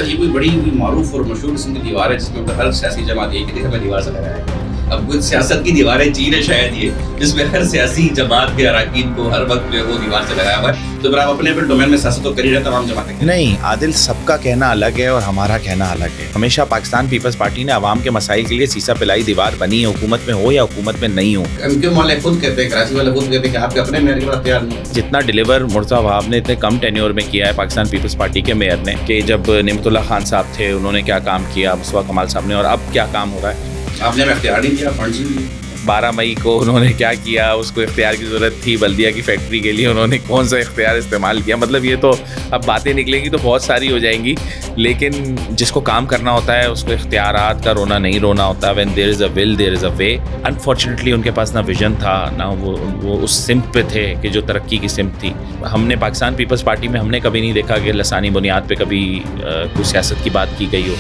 سر یہ کوئی بڑی معروف اور مشہور قسم کی دیوار ہے جس میں ہر سیاسی جماعت یہ کہ ہمیں دیوار سے لگایا ہے. اب کچھ سیاست کی دیواریں چین ہے شاید یہ جس میں ہر سیاسی جماعت کے اراکین کو ہر وقت وہ دیوار سے لگایا ہوا ہے. تو پھر آپ اپنے ڈومین میں سیاست تو کر ہی رہے تمام جماعتیں. نہیں عادل، سب کا کہنا الگ ہے اور ہمارا کہنا الگ ہے. ہمیشہ پاکستان پیپلز پارٹی نے عوام کے مسائل کے لیے سیسا پلائی دیوار بنی ہے، حکومت میں ہو یا حکومت میں نہیں ہو. ایم کیو والے خود کہتے ہیں، کراچی والے خود کہتے ہیں کہ آپ کے اپنے میئر کا اختیار نہیں ہے. جتنا ڈیلیور مرتضیٰ وہاب نے اتنے کم ٹینیور میں کیا ہے پاکستان پیپلز پارٹی کے میئر نے، کہ جب نعمت اللہ خان صاحب تھے انہوں نے کیا کام کیا، مصطفیٰ کمال صاحب نے، اور اب کیا کام ہو رہا ہے. آپ نے اختیار نہیں کیا، فنڈز نہیں. 12 مئی کو انہوں نے کیا کیا، اس کو اختیار کی ضرورت تھی بلدیہ کی فیکٹری کے لیے، انہوں نے کون سا اختیار استعمال کیا. مطلب یہ تو اب باتیں نکلیں گی تو بہت ساری ہو جائیں گی، لیکن جس کو کام کرنا ہوتا ہے اس کو اختیارات کا رونا نہیں رونا ہوتا. when there is a will there is a way. unfortunately ان کے پاس نہ ویژن تھا، نہ وہ اس سمت پہ تھے کہ جو ترقی کی سمت تھی. ہم نے پاکستان پیپلز پارٹی میں ہم نے کبھی نہیں دیکھا کہ لسانی بنیاد پہ کبھی کوئی سیاست کی بات کی گئی ہو.